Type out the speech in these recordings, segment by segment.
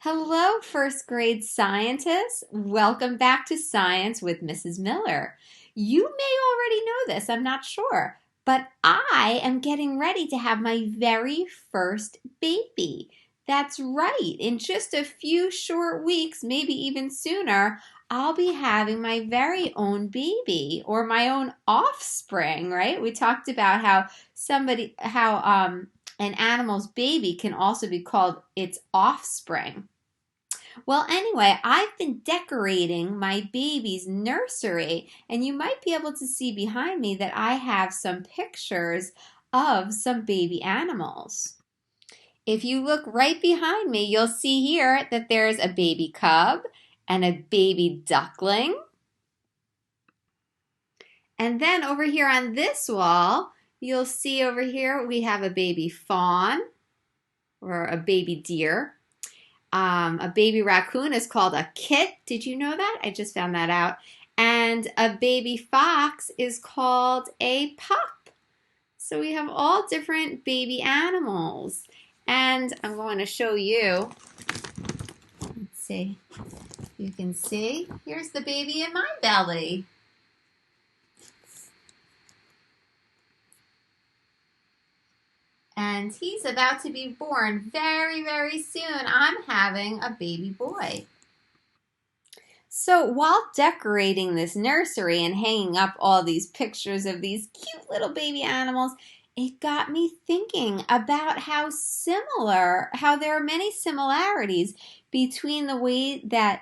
Hello, first grade scientists. Welcome back to Science with Mrs. Miller. You may already know this, I'm not sure, but I am getting ready to have my very first baby. That's right. In just a few short weeks, maybe even sooner, I'll be having my very own baby or my own offspring, right? We talked about how an animal's baby can also be called its offspring. Well, anyway, I've been decorating my baby's nursery, and you might be able to see behind me that I have some pictures of some baby animals. If you look right behind me, you'll see here that there's a baby cub and a baby duckling. And then over here on this wall, you'll see over here we have a baby fawn or a baby deer. A baby raccoon is called a kit. Did you know that? I just found that out. And a baby fox is called a pup. So we have all different baby animals. And I'm going to show you. Let's see. You can see. Here's the baby in my belly. And he's about to be born very, very soon. I'm having a baby boy. So while decorating this nursery and hanging up all these pictures of these cute little baby animals, it got me thinking about how there are many similarities between the way that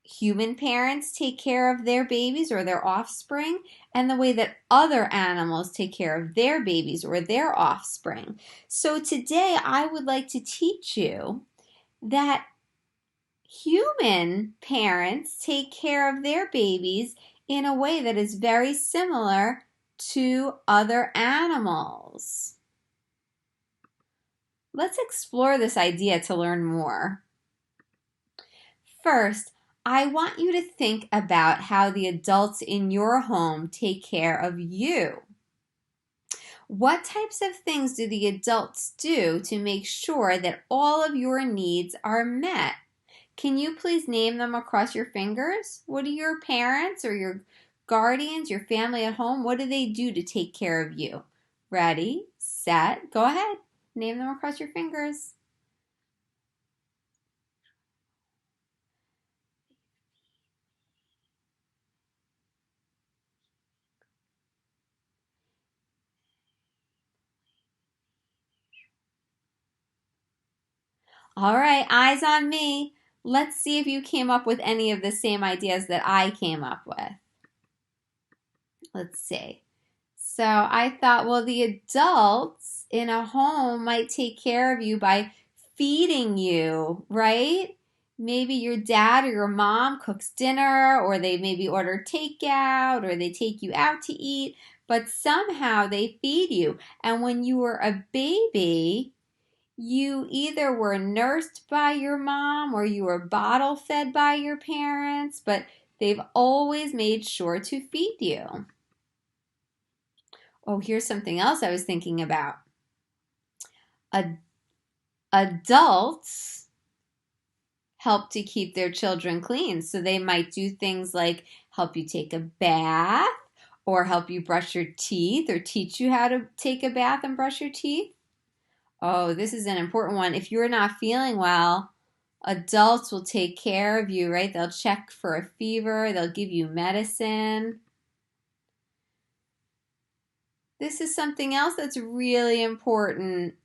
human parents take care of their babies or their offspring and the way that other animals take care of their babies or their offspring. So today I would like to teach you that human parents take care of their babies in a way that is very similar to other animals. Let's explore this idea to learn more. First, I want you to think about how the adults in your home take care of you. What types of things do the adults do to make sure that all of your needs are met? Can you please name them across your fingers? What do your parents or your guardians, your family at home, what do they do to take care of you? Ready, set, go ahead. Name them across your fingers. All right, eyes on me. Let's see if you came up with any of the same ideas that I came up with. Let's see. So I thought, well, the adults in a home might take care of you by feeding you, right? Maybe your dad or your mom cooks dinner, or they maybe order takeout, or they take you out to eat, but somehow they feed you. And when you were a baby, you either were nursed by your mom or you were bottle fed by your parents, but they've always made sure to feed you. Oh, here's something else I was thinking about. Adults help to keep their children clean. So they might do things like help you take a bath or help you brush your teeth or teach you how to take a bath and brush your teeth. Oh, this is an important one. If you're not feeling well, adults will take care of you, right? They'll check for a fever. They'll give you medicine. This is something else that's really important.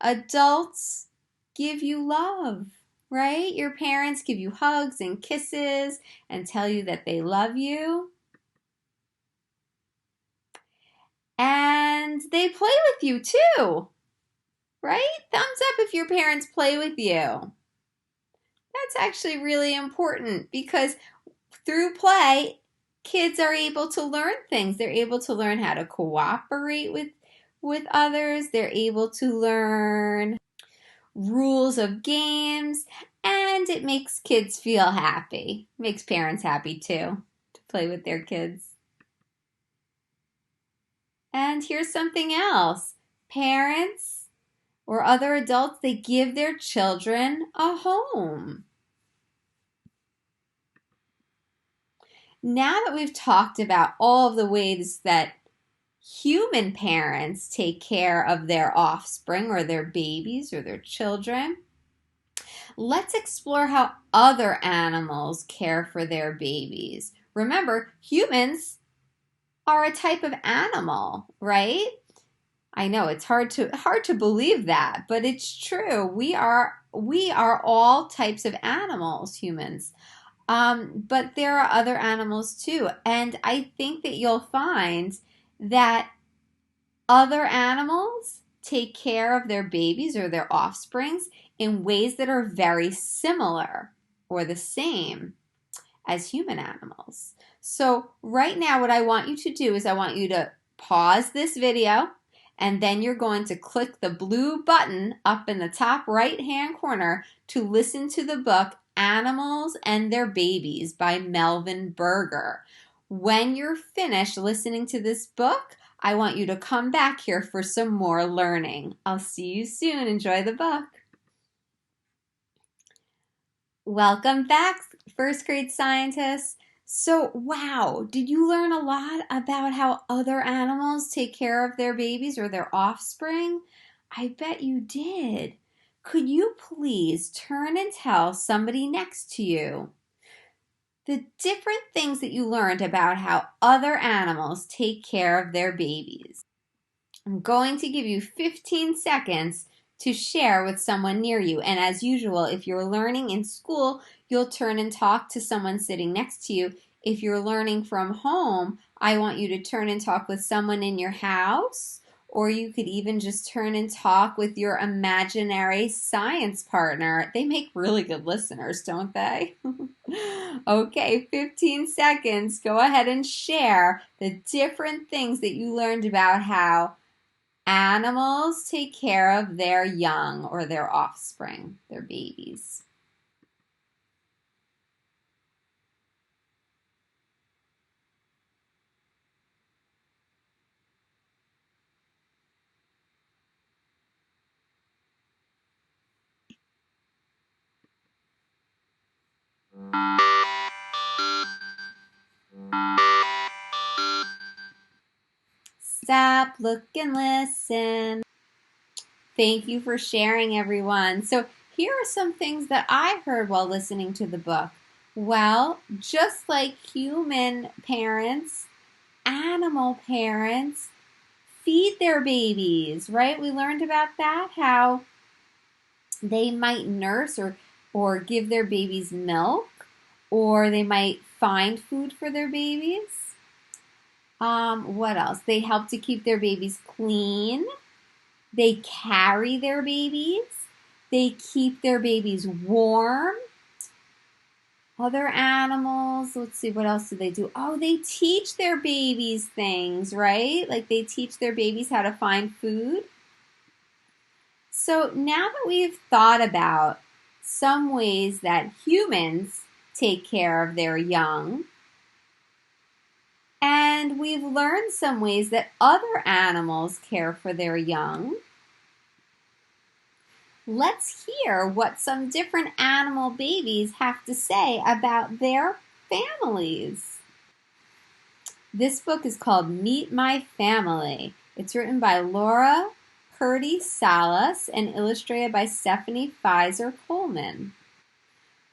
Adults give you love, right? Your parents give you hugs and kisses and tell you that they love you. And they play with you too, right? Thumbs up if your parents play with you. That's actually really important because through play, kids are able to learn things. They're able to learn how to cooperate with others. They're able to learn rules of games, and it makes kids feel happy. Makes parents happy too to play with their kids. And here's something else. Parents or other adults, they give their children a home. Now that we've talked about all of the ways that human parents take care of their offspring or their babies or their children, let's explore how other animals care for their babies. Remember, humans are a type of animal, right? I know it's hard to believe that, but it's true. We are all types of animals, humans. But there are other animals too, and I think that you'll find that other animals take care of their babies or their offsprings in ways that are very similar or the same as human animals. So right now what I want you to do is I want you to pause this video, and then you're going to click the blue button up in the top right hand corner to listen to the book Animals and Their Babies by Melvin Berger. When you're finished listening to this book, I want you to come back here for some more learning. I'll see you soon. Enjoy the book. Welcome back, first grade scientists. So, wow, did you learn a lot about how other animals take care of their babies or their offspring? I bet you did. Could you please turn and tell somebody next to you the different things that you learned about how other animals take care of their babies? I'm going to give you 15 seconds to share with someone near you. And as usual, if you're learning in school, you'll turn and talk to someone sitting next to you. If you're learning from home, I want you to turn and talk with someone in your house, or you could even just turn and talk with your imaginary science partner. They make really good listeners, don't they? Okay, 15 seconds. Go ahead and share the different things that you learned about how animals take care of their young or their offspring, their babies. Stop, look, and listen. Thank you for sharing, everyone. So here are some things that I heard while listening to the book. Well, just like human parents, animal parents feed their babies, right? We learned about that, how they might nurse or give their babies milk, or they might find food for their babies. What else? They help to keep their babies clean. They carry their babies. They keep their babies warm. Other animals, let's see, what else do they do? Oh, they teach their babies things, right? Like they teach their babies how to find food. So now that we've thought about some ways that humans take care of their young, and we've learned some ways that other animals care for their young, let's hear what some different animal babies have to say about their families. This book is called Meet My Family. It's written by Laura Purdie Salas and illustrated by Stephanie Pfizer Coleman.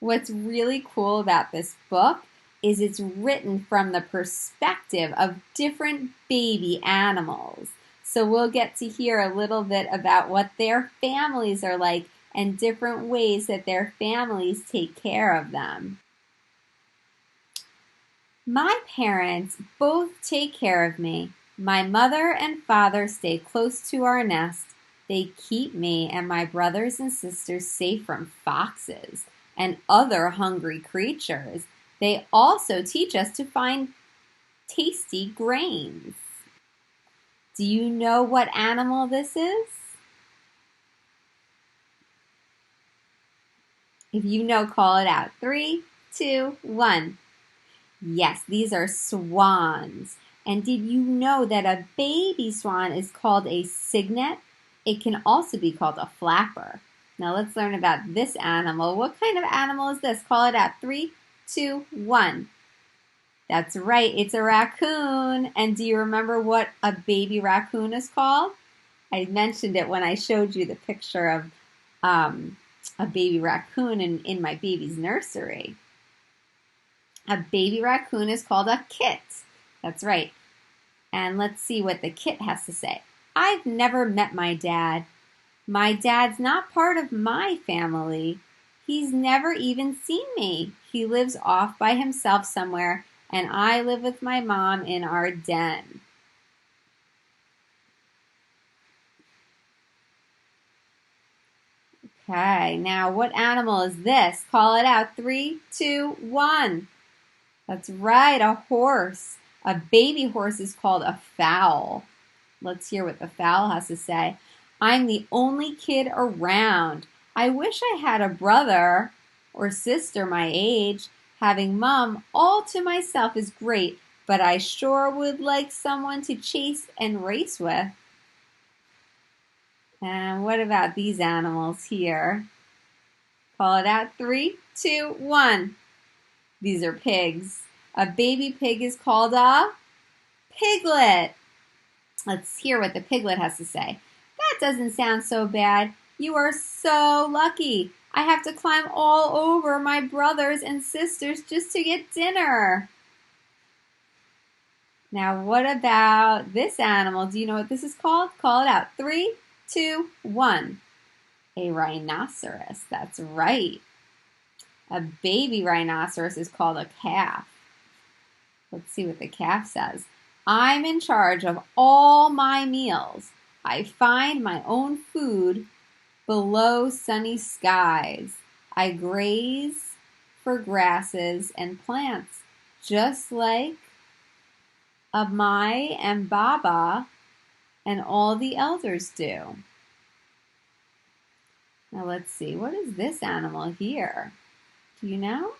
What's really cool about this book is it's written from the perspective of different baby animals. So we'll get to hear a little bit about what their families are like and different ways that their families take care of them. My parents both take care of me. My mother and father stay close to our nest. They keep me and my brothers and sisters safe from foxes and other hungry creatures. They also teach us to find tasty grains. Do you know what animal this is? If you know, call it out. 3, 2, 1. Yes, these are swans. And did you know that a baby swan is called a cygnet? It can also be called a flapper. Now let's learn about this animal. What kind of animal is this? Call it out. 3, 2, 1. That's right, it's a raccoon. And do you remember what a baby raccoon is called? I mentioned it when I showed you the picture of a baby raccoon in my baby's nursery. A baby raccoon is called a kit. That's right. And let's see what the kit has to say. I've never met my dad. My dad's not part of my family. He's never even seen me. He lives off by himself somewhere, and I live with my mom in our den. Okay, now what animal is this? Call it out. 3, 2, 1. That's right, a horse. A baby horse is called a foal. Let's hear what the fowl has to say. I'm the only kid around. I wish I had a brother or sister my age. Having mom all to myself is great, but I sure would like someone to chase and race with. And what about these animals here? Call it out. 3, 2, 1. These are pigs. A baby pig is called a piglet. Let's hear what the piglet has to say. That doesn't sound so bad. You are so lucky. I have to climb all over my brothers and sisters just to get dinner. Now, what about this animal? Do you know what this is called? Call it out. 3, 2, 1. A rhinoceros. That's right. A baby rhinoceros is called a calf. Let's see what the calf says. I'm in charge of all my meals. I find my own food below sunny skies. I graze for grasses and plants, just like Amai and Baba and all the elders do. Now let's see, what is this animal here? Do you know?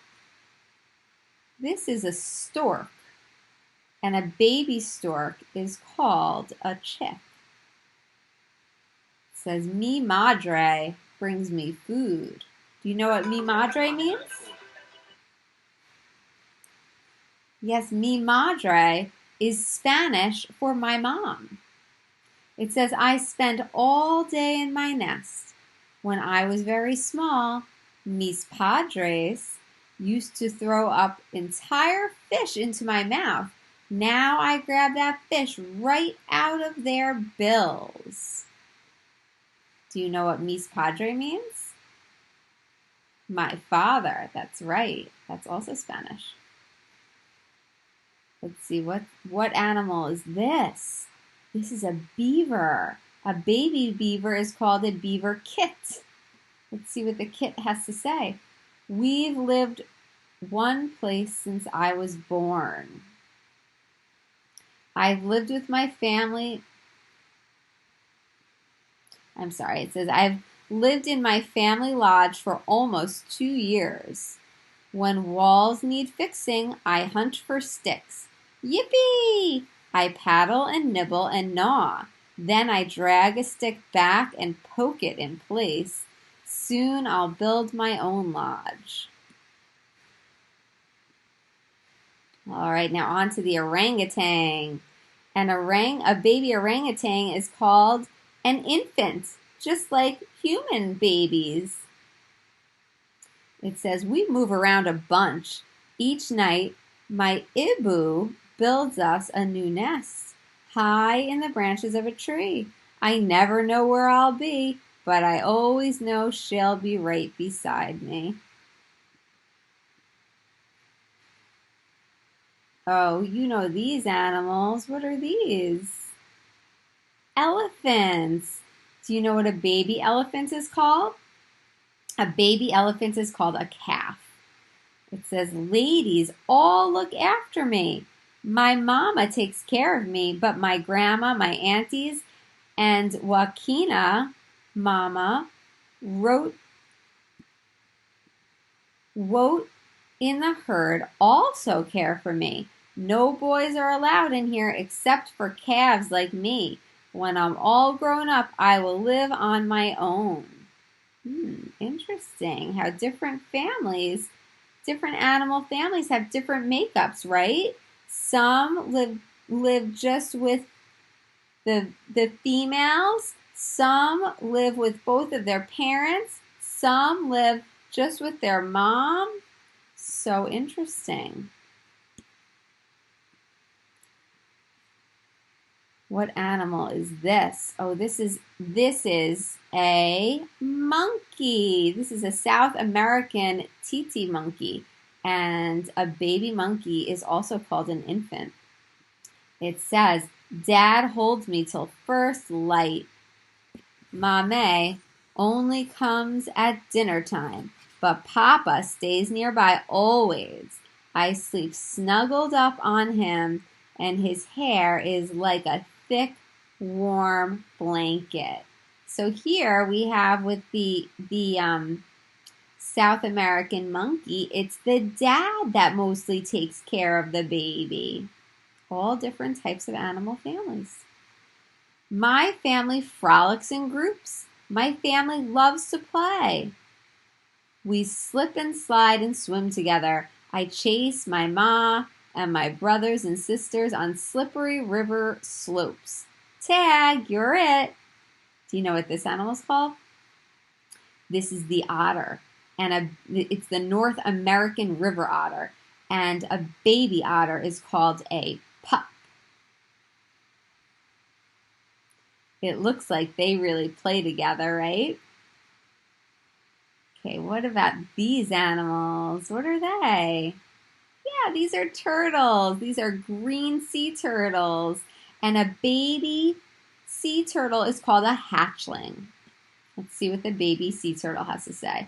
This is a stork, and a baby stork is called a chick. It says, mi madre brings me food. Do you know what mi madre means? Yes, mi madre is Spanish for my mom. It says, I spend all day in my nest. When I was very small, mis padres used to throw up entire fish into my mouth. Now I grab that fish right out of their bills. Do you know what mis padre means? My father. That's right. That's also Spanish. Let's see, what animal is this? This is a beaver. A baby beaver is called a beaver kit. Let's see what the kit has to say. We've lived one place since I was born. I've lived with my family. It says, I've lived in my family lodge for almost 2 years. When walls need fixing, I hunt for sticks. Yippee! I paddle and nibble and gnaw. Then I drag a stick back and poke it in place. Soon I'll build my own lodge. All right, now on to the orangutan. A baby orangutan is called an infant, just like human babies. It says, we move around a bunch. Each night, my ibu builds us a new nest, high in the branches of a tree. I never know where I'll be, but I always know she'll be right beside me. Oh, you know these animals. What are these? Elephants. Do you know what a baby elephant is called? A baby elephant is called a calf. It says, ladies, all look after me. My mama takes care of me, but my grandma, my aunties, and Joaquina, mama, wrote in the herd also care for me. No boys are allowed in here except for calves like me. When I'm all grown up, I will live on my own. Interesting how different animal families have different makeups, right? Some live just with the females. Some live with both of their parents. Some live just with their mom. So interesting. What animal is this? Oh, this is a monkey. This is a South American titi monkey, and a baby monkey is also called an infant. It says, "Dad holds me till first light. Mame only comes at dinner time, but Papa stays nearby always. I sleep snuggled up on him, and his hair is like a thick, warm blanket." So here we have with the South American monkey, it's the dad that mostly takes care of the baby. All different types of animal families. My family frolics in groups. My family loves to play. We slip and slide and swim together. I chase my ma and my brothers and sisters on slippery river slopes. Tag, you're it. Do you know what this animal is called? This is the otter, and it's the North American river otter, and a baby otter is called a pup. It looks like they really play together, right? Okay, what about these animals? What are they? Yeah, these are turtles. These are green sea turtles. And a baby sea turtle is called a hatchling. Let's see what the baby sea turtle has to say.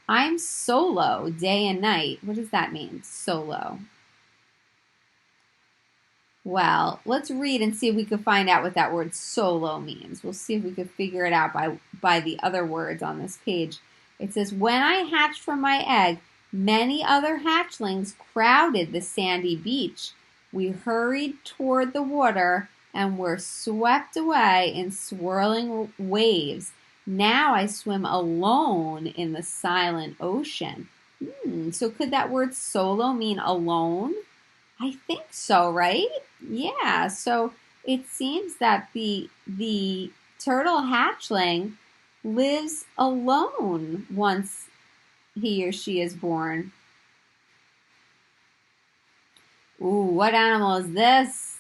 I'm solo day and night. What does that mean, solo? Well, let's read and see if we can find out what that word solo means. We'll see if we can figure it out by the other words on this page. It says, when I hatched from my egg, many other hatchlings crowded the sandy beach. We hurried toward the water and were swept away in swirling waves. Now I swim alone in the silent ocean. So could that word solo mean alone? I think so, right? Yeah, so it seems that the turtle hatchling lives alone once he or she is born. Ooh, what animal is this?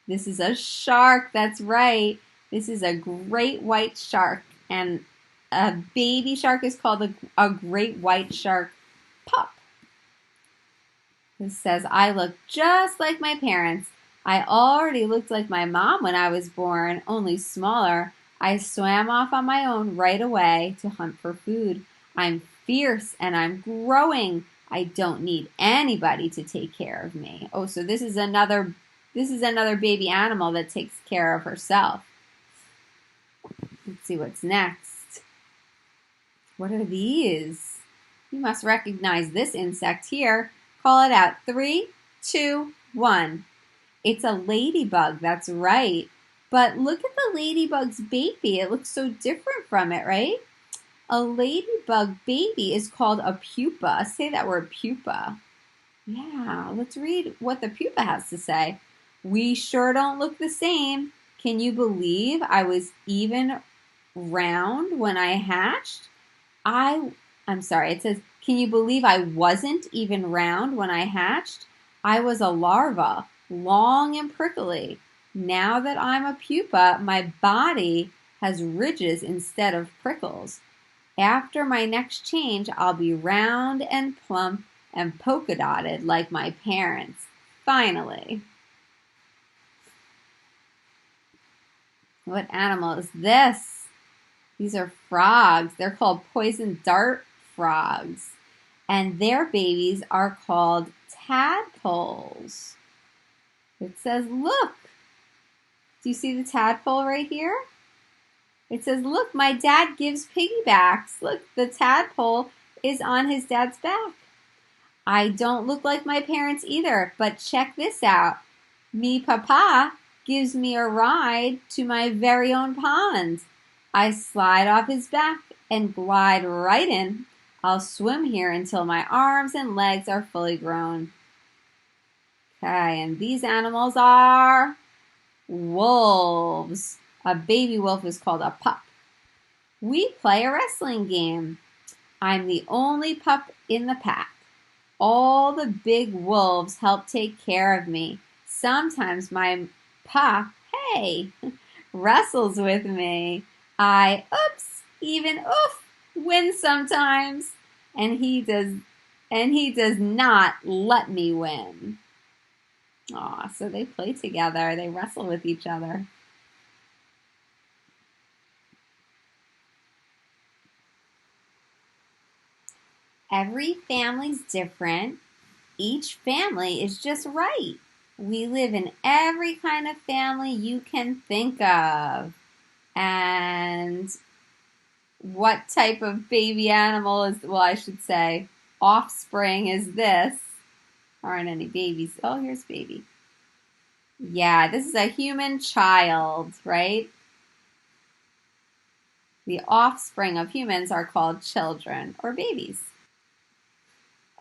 This is a shark, that's right. This is a great white shark, and a baby shark is called a great white shark pup. It says, I look just like my parents. I already looked like my mom when I was born, only smaller. I swam off on my own right away to hunt for food. I'm fierce and I'm growing. I don't need anybody to take care of me. Oh, so this is another baby animal that takes care of herself. Let's see what's next. What are these? You must recognize this insect here. Call it out. 3, 2, 1. It's a ladybug, that's right. But look at the ladybug's baby. It looks so different from it, right? A ladybug baby is called a pupa. Say that word, pupa. Yeah, let's read what the pupa has to say. We sure don't look the same. Can you believe I was even round when I hatched? I'm sorry, it says, can you believe I wasn't even round when I hatched? I was a larva, long and prickly. Now that I'm a pupa, my body has ridges instead of prickles. After my next change, I'll be round and plump and polka dotted like my parents. Finally. What animal is this? These are frogs. They're called poison dart frogs. And their babies are called tadpoles. It says, look. Do you see the tadpole right here? It says, look, my dad gives piggybacks. Look, the tadpole is on his dad's back. I don't look like my parents either, but check this out. Me papa gives me a ride to my very own pond. I slide off his back and glide right in. I'll swim here until my arms and legs are fully grown. Okay, and these animals are wolves. A baby wolf is called a pup. We play a wrestling game. I'm the only pup in the pack. All the big wolves help take care of me. Sometimes my pup, hey, wrestles with me. I, even win sometimes. And he does not let me win. Aw, so they play together. They wrestle with each other. Every family's different. Each family is just right. We live in every kind of family you can think of. And what type of baby animal is, well, I should say, offspring is this? Aren't any babies. Oh, here's baby. Yeah, this is a human child, right? The offspring of humans are called children or babies.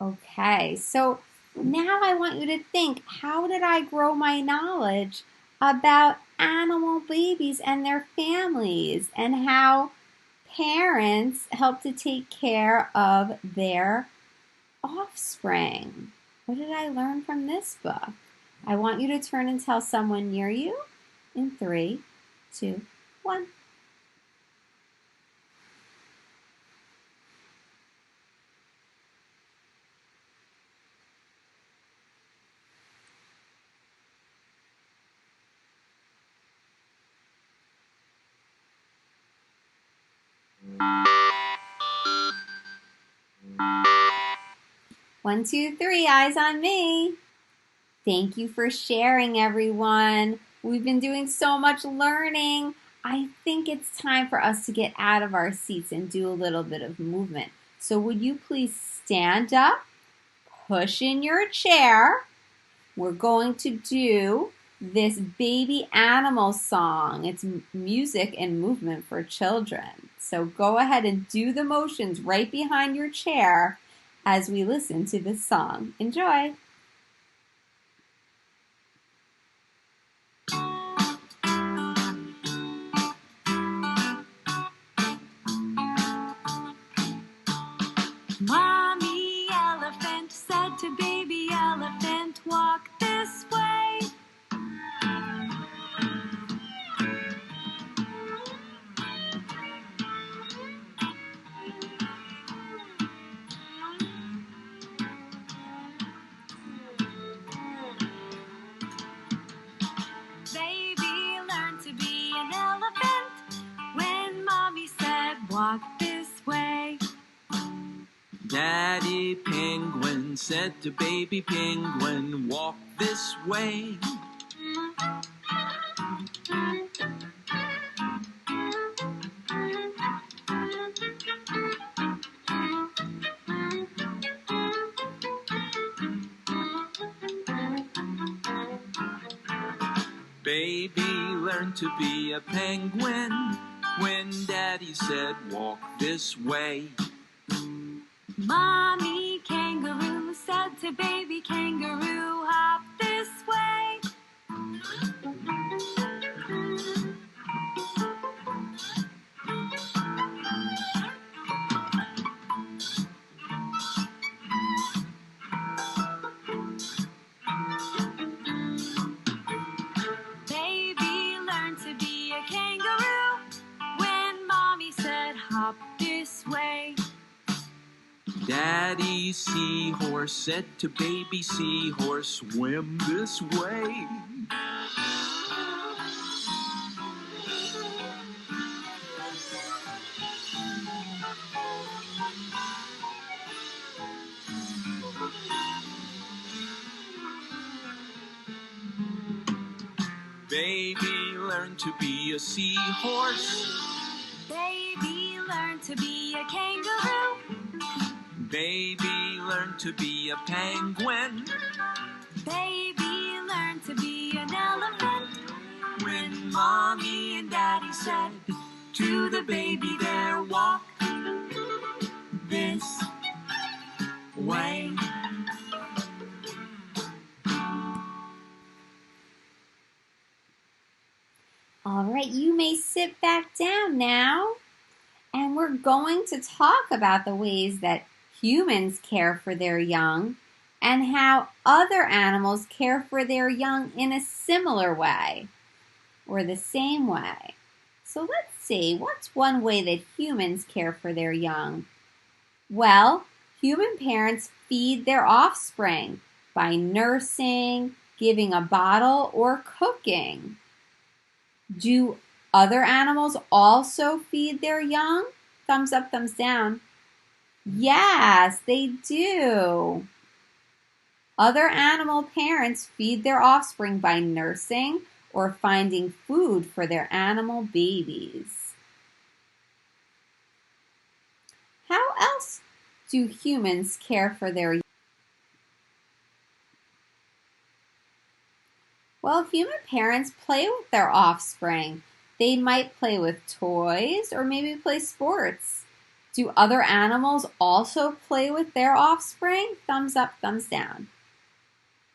Okay, so now I want you to think, how did I grow my knowledge about animal babies and their families and how parents help to take care of their offspring? What did I learn from this book? I want you to turn and tell someone near you in 3, 2, 1. One, two, three, eyes on me. Thank you for sharing, everyone. We've been doing so much learning. I think it's time for us to get out of our seats and do a little bit of movement. So would you please stand up, push in your chair. We're going to do this baby animal song. It's music and movement for children. So go ahead and do the motions right behind your chair as we listen to this song. Enjoy. Mommy elephant said to baby elephant, walk this way. Baby learned to be an elephant when mommy said, walk this way. Daddy penguin said to baby penguin, walk this way. Baby learned to be a penguin when Daddy said, walk this way. Mommy kangaroo said to baby kangaroo, hop this way. Baby learned to be a kangaroo when mommy said, hop this way. Daddy seahorse said to baby seahorse, swim this way. Baby learned to be a seahorse. Baby learned to be a kangaroo. Baby learned to be a penguin. Baby learned to be an elephant Mommy and Daddy said to the baby there, walk this way. All right, you may sit back down now. And we're going to talk about the ways that humans care for their young and how other animals care for their young in a similar way or the same way. So let's see, what's one way that humans care for their young? Well, human parents feed their offspring by nursing, giving a bottle, or cooking. Do other animals also feed their young? Thumbs up, thumbs down. Yes, they do. Other animal parents feed their offspring by nursing or finding food for their animal babies. How else do humans care for their young? Well, human parents play with their offspring. They might play with toys or maybe play sports. Do other animals also play with their offspring? Thumbs up, thumbs down.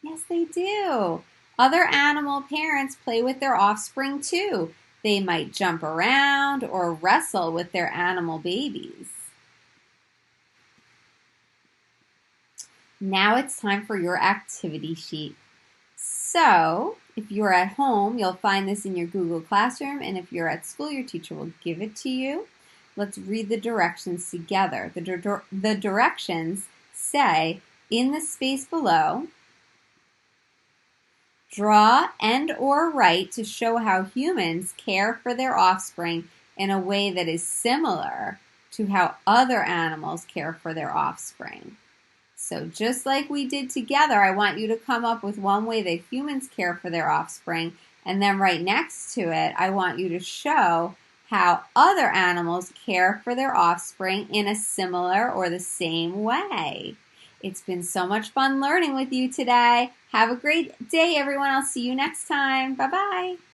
Yes, they do. Other animal parents play with their offspring too. They might jump around or wrestle with their animal babies. Now it's time for your activity sheet. So, if you're at home, you'll find this in your Google Classroom, and if you're at school, your teacher will give it to you. Let's read the directions together. The directions say, in the space below, draw and or write to show how humans care for their offspring in a way that is similar to how other animals care for their offspring. So just like we did together, I want you to come up with one way that humans care for their offspring, and then right next to it, I want you to show how other animals care for their offspring in a similar or the same way. It's been so much fun learning with you today. Have a great day, everyone. I'll see you next time. Bye-bye.